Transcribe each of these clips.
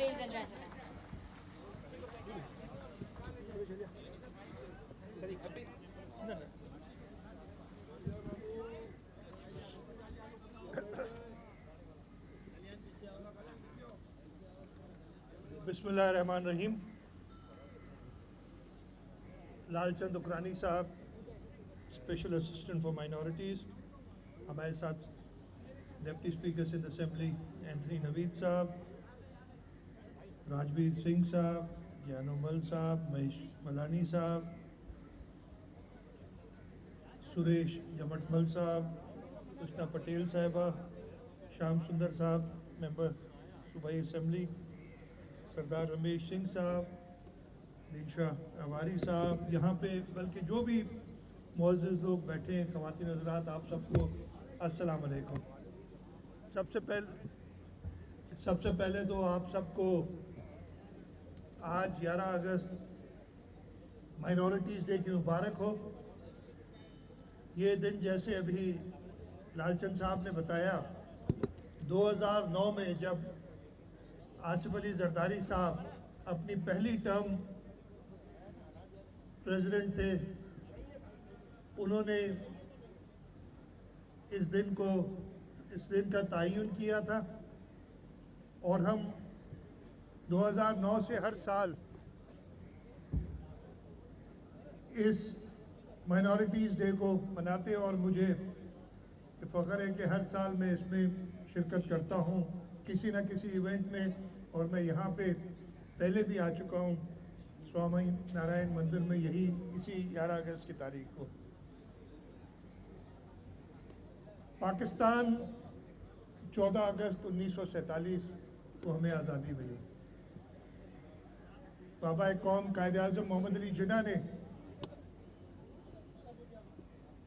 ladies and gentlemen. बिस्मिल्लाहिर्रहमानिर्रहीम। लालचंद उकरानी साहब, special assistant for minorities, हमारे साथ deputy speaker in assembly Anthony Naveed साहब, राजवीर सिंह साहब, ज्ञानोमल साहब, महेश मलानी साहब, सुरेश जमटमल साहब, कृष्णा पटेल साहिबा, श्याम सुंदर साहब मेंबर सूबाई असेंबली, सरदार रमेश सिंह साहब, दीक्षा अवारी साहब, यहाँ पे बल्कि जो भी मुअज़्ज़िज़ लोग बैठे हैं, ख़वातीन हज़रात, आप सबको अस्सलाम वालेकुम। सबसे पहले तो आप सबको आज 11 अगस्त माइनॉरिटीज़ डे की मुबारक हो। ये दिन जैसे अभी लालचंद साहब ने बताया, 2009 में जब आसिफ अली जरदारी साहब अपनी पहली टर्म प्रेसिडेंट थे, उन्होंने इस दिन का तयन किया था और हम 2009 से हर साल इस माइनॉरिटीज़ डे को मनाते हैं और मुझे फ़ख्र है कि हर साल मैं इसमें शिरकत करता हूँ किसी न किसी इवेंट में। और मैं यहाँ पे पहले भी आ चुका हूँ स्वामी नारायण मंदिर में, इसी 11 अगस्त की तारीख को। पाकिस्तान 14 अगस्त 1947 को हमें आज़ादी मिली। बाबा कौम कायद-ए-आज़म मोहम्मद अली जिन्ना ने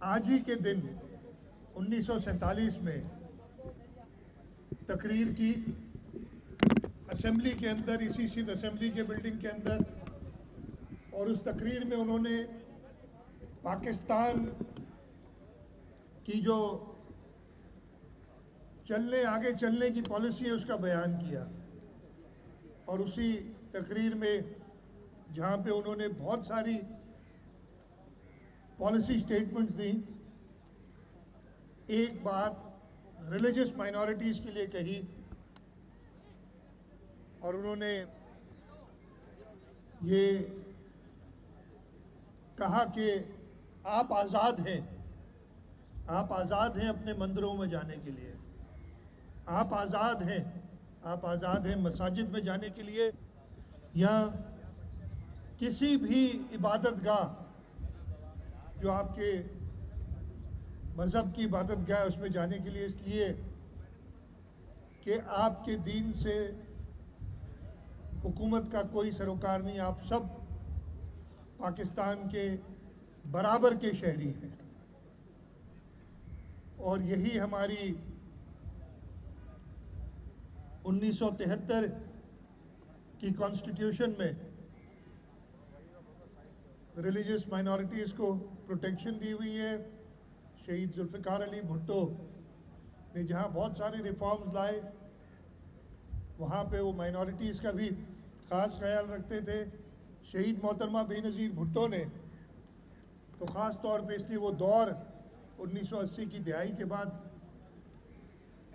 आज ही के दिन 1947 में तकरीर की असेंबली के अंदर, इसी सिंध असेंबली के बिल्डिंग के अंदर, और उस तकरीर में उन्होंने पाकिस्तान की जो आगे चलने की पॉलिसी है उसका बयान किया। और उसी तकरीर में जहाँ पे उन्होंने बहुत सारी पॉलिसी स्टेटमेंट्स दी, एक बात रिलीजियस माइनॉरिटीज़ के लिए कही और उन्होंने ये कहा कि आप आज़ाद हैं, आप आज़ाद हैं अपने मंदिरों में जाने के लिए, आप आज़ाद हैं मसाजिद में जाने के लिए या किसी भी इबादत गाह जो आपके मज़हब की इबादत गाह है उसमें जाने के लिए, इसलिए कि आपके दीन से हुकूमत का कोई सरोकार नहीं, आप सब पाकिस्तान के बराबर के शहरी हैं। और यही हमारी 1973 की कॉन्स्टिट्यूशन में रिलीजियस माइनॉरिटीज़ को प्रोटेक्शन दी हुई है। शहीद जुल्फ़िकार अली भुट्टो ने जहाँ बहुत सारे रिफॉर्म्स लाए, वहाँ पे वो माइनॉरिटीज़ का भी ख़ास ख्याल रखते थे। शहीद मोहतरमा बेनज़ीर भुट्टो ने तो ख़ास तौर पे, इसलिए वो दौर 1980 की दिहाई के बाद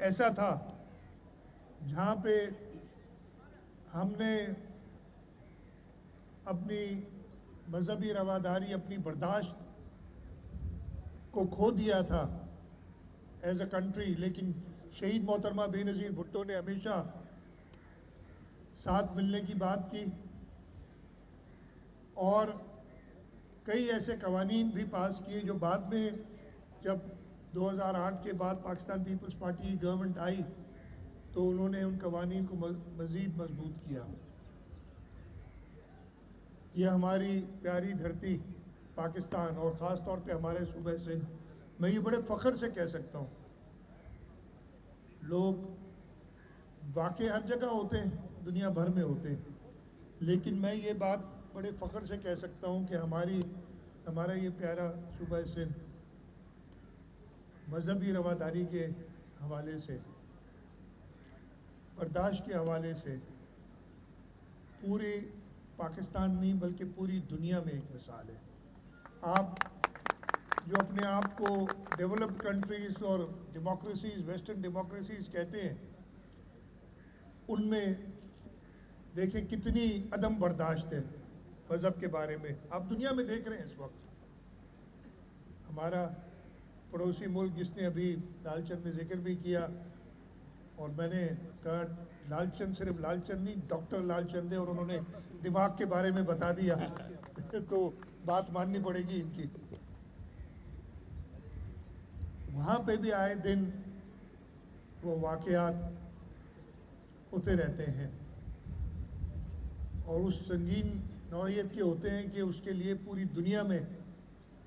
ऐसा था जहाँ पे हमने अपनी मजहबी रवादारी, अपनी बर्दाश्त को खो दिया था एज अ कंट्री। लेकिन शहीद मोहतरमा बेनज़ीर भुट्टो ने हमेशा साथ मिलने की बात की और कई ऐसे कवानीन भी पास किए जो बाद में, जब 2008 के बाद पाकिस्तान पीपल्स पार्टी की गवर्नमेंट आई तो उन्होंने उन कवानीन को मज़ीद मजबूत किया। यह हमारी प्यारी धरती पाकिस्तान और ख़ास तौर पे हमारे सूबे सिंध, मैं ये बड़े फ़ख्र से कह सकता हूँ, लोग वाक़ई हर जगह होते हैं, दुनिया भर में होते हैं, लेकिन मैं ये बात बड़े फ़ख्र से कह सकता हूँ कि हमारा ये प्यारा सूबा सिंध मजहबी रवादारी के हवाले से, बर्दाश्त के हवाले से पूरे पाकिस्तान नहीं बल्कि पूरी दुनिया में एक मिसाल है। आप जो अपने आप को डेवलप्ड कंट्रीज़ और डेमोक्रेसीज़, वेस्टर्न डेमोक्रेसीज़ कहते हैं, उनमें देखें कितनी अदम बर्दाश्त है मज़हब के बारे में। आप दुनिया में देख रहे हैं इस वक्त। हमारा पड़ोसी मुल्क जिसने अभी लालचंद ने जिक्र भी किया, और मैंने कहा लालचंद सिर्फ लालचंद नहीं, डॉक्टर लालचंद है, और उन्होंने दिमाग के बारे में बता दिया तो बात माननी पड़ेगी इनकी। वहाँ पे भी आए दिन वो वाक़यात होते रहते हैं, और उस संगीन नौइयत के होते हैं कि उसके लिए पूरी दुनिया में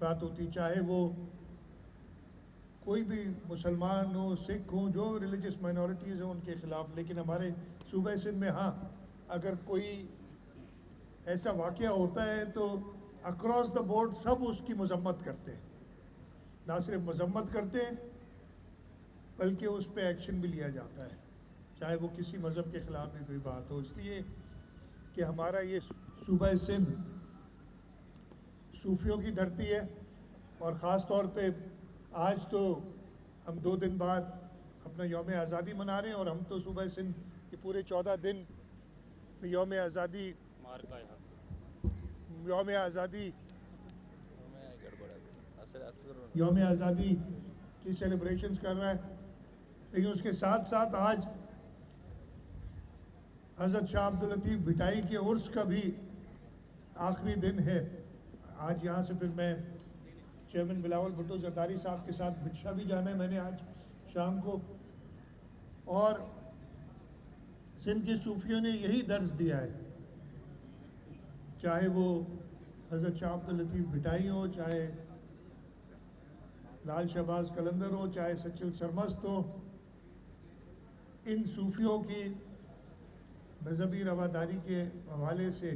बात होती, चाहे वो कोई भी मुसलमान हो, सिख हो, जो रिलीजियस माइनॉरिटीज़ हैं उनके ख़िलाफ़। लेकिन हमारे सूबे सिंध में हाँ, अगर कोई ऐसा वाक़या होता है तो अक्रॉस द बोर्ड सब उसकी मजम्मत करते हैं। ना सिर्फ मजम्मत करते हैं बल्कि उस पर एक्शन भी लिया जाता है, चाहे वो किसी मज़हब के ख़िलाफ़ भी कोई बात हो। इसलिए कि हमारा ये सूबा सिंध सूफियों की धरती है, और ख़ास तौर पे आज तो हम 2 दिन बाद अपना यौम आज़ादी मना रहे हैं, और हम तो सूबा सिंध के पूरे 14 दिन यौम आज़ादी की सेलिब्रेशंस कर रहा है। लेकिन उसके साथ साथ आज हज़रत शाह अब्दुल लतीफ़ भिटाई के उर्स का भी आखिरी दिन है। आज यहाँ से फिर मैं चेयरमैन बिलावल भुट्टो जरदारी साहब के साथ भिक्षा भी जाना है मैंने आज शाम को। और सिंध के सूफियों ने यही दर्ज दिया है, चाहे वो हज़रत शाह अब्दुल लतीफ़ भिटाई हो, चाहे लाल शहबाज कलंदर हो, चाहे सचिल सरमस्त हो, इन सूफियों की मजहबी रवादारी के हवाले से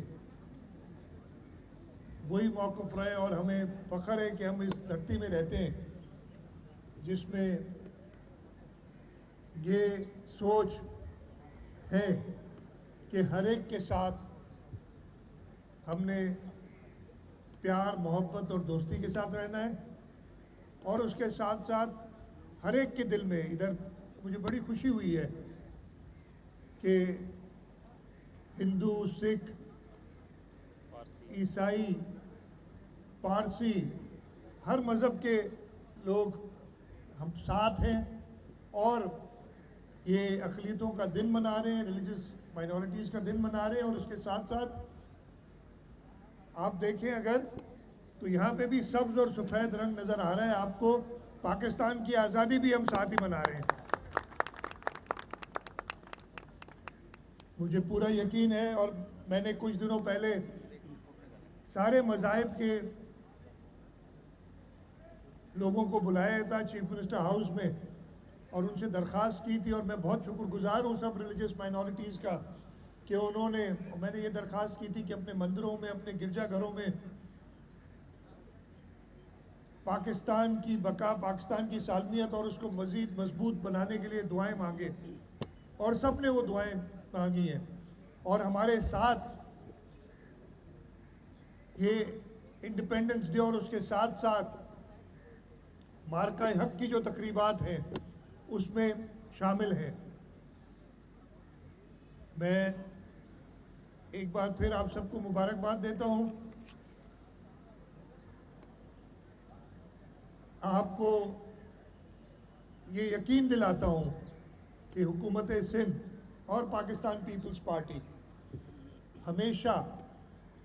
वही मौक़िफ़ रहे। और हमें फ़ख्र है कि हम इस धरती में रहते हैं जिसमें ये सोच है कि हर एक के साथ हमने प्यार, मोहब्बत और दोस्ती के साथ रहना है। और उसके साथ साथ हर एक के दिल में, इधर मुझे बड़ी खुशी हुई है कि हिंदू, सिख, ईसाई, पारसी, हर मज़हब के लोग हम साथ हैं, और ये अक़लियतों का दिन मना रहे हैं, रिलीजियस माइनॉरिटीज़ का दिन मना रहे हैं। और उसके साथ साथ आप देखें अगर तो यहाँ पे भी सब्ज़ और सफ़ेद रंग नज़र आ रहा है आपको। पाकिस्तान की आज़ादी भी हम साथ ही मना रहे हैं। मुझे पूरा यकीन है, और मैंने कुछ दिनों पहले सारे मज़ाहिब के लोगों को बुलाया था चीफ मिनिस्टर हाउस में, और उनसे दरख्वास्त की थी। और मैं बहुत शुक्रगुजार हूँ सब रिलीजियस माइनॉरिटीज़ का कि उन्होंने, मैंने ये दरख्वास्त की थी कि अपने मंदिरों में, अपने गिरजाघरों में पाकिस्तान की बका, पाकिस्तान की सालमियत और उसको मज़ीद मजबूत बनाने के लिए दुआएं मांगे, और सब ने वो दुआएं मांगी हैं। और हमारे साथ ये इंडिपेंडेंस डे और उसके साथ साथ मार्का हक की जो तकरीबात हैं उसमें शामिल हैं। मैं एक बार फिर आप सबको मुबारकबाद देता हूँ। आपको ये यकीन दिलाता हूँ कि हुकूमत सिंध और पाकिस्तान पीपल्स पार्टी हमेशा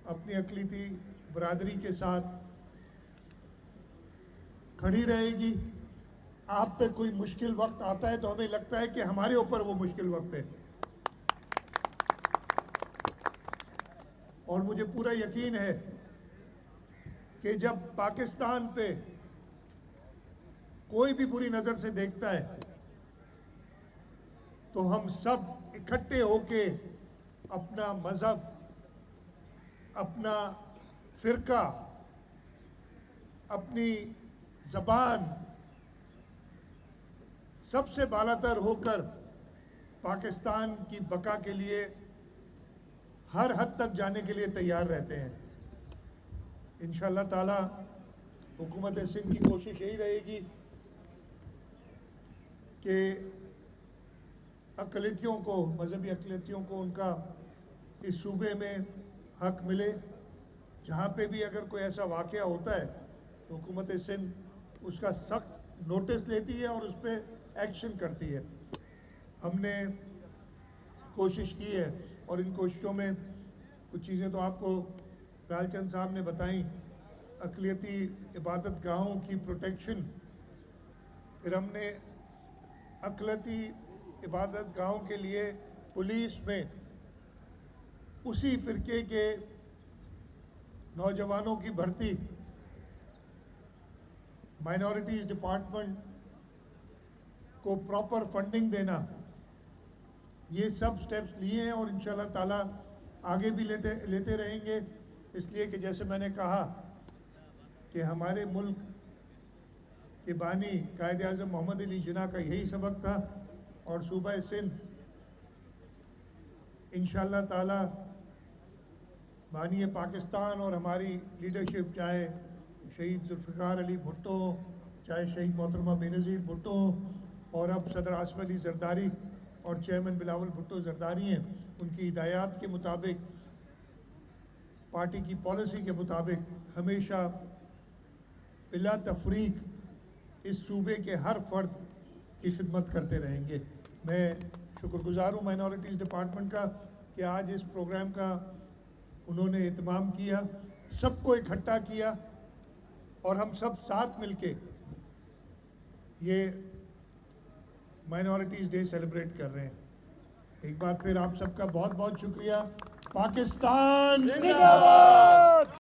अपनी अक़लियती बरादरी के साथ खड़ी रहेगी। आप पे कोई मुश्किल वक्त आता है तो हमें लगता है कि हमारे ऊपर वो मुश्किल वक्त है, और मुझे पूरा यकीन है कि जब पाकिस्तान पे कोई भी बुरी नज़र से देखता है तो हम सब इकट्ठे होके अपना मज़हब, अपना फ़िरका, अपनी ज़बान सबसे बालातर होकर पाकिस्तान की बका के लिए हर हद तक जाने के लिए तैयार रहते हैं। इंशाअल्लाह ताला हुकूमत सिंध की कोशिश यही रहेगी कि अक़लियतियों को, मजहबी अक़लियतियों को उनका इस सूबे में हक मिले। जहाँ पे भी अगर कोई ऐसा वाक़या होता है तो हुकूमत सिंध उसका सख्त नोटिस लेती है और उस पर एक्शन करती है। हमने कोशिश की है और इन कोशिशों में कुछ चीज़ें तो आपको लालचंद साहब ने बताई, अक़लियती इबादत गाहों की प्रोटेक्शन। फिर हमने अक़लियती इबादत गाहों के लिए पुलिस में उसी फ़िरके के नौजवानों की भर्ती, माइनॉरिटीज़ डिपार्टमेंट को प्रॉपर फंडिंग देना, ये सब स्टेप्स लिए हैं और इंशाअल्लाह ताला आगे भी लेते रहेंगे। इसलिए कि जैसे मैंने कहा कि हमारे मुल्क के बानी कायद आज़म मोहम्मद अली जिन्ना का यही सबक था और सूबा सिंध इंशाअल्लाह ताला बानी पाकिस्तान और हमारी लीडरशिप, चाहे शहीद जुल्फ़िकार अली भुट्टो, चाहे शहीद मोहतरमा बेनज़ीर भुट्टो और अब सदर आसिफ अली ज़रदारी और चेयरमैन बिलावल भुट्टो ज़रदारी हैं, उनकी हिदायत के मुताबिक, पार्टी की पॉलिसी के मुताबिक हमेशा बिला तफरीक इस सूबे के हर फर्द की खिदमत करते रहेंगे। मैं शुक्रगुज़ार हूँ माइनॉरिटीज़ डिपार्टमेंट का कि आज इस प्रोग्राम का उन्होंने इत्माम किया, सबको इकट्ठा किया और हम सब साथ मिलके ये माइनॉरिटीज़ डे सेलिब्रेट कर रहे हैं। एक बार फिर आप सबका बहुत बहुत शुक्रिया। पाकिस्तान जिंदाबाद।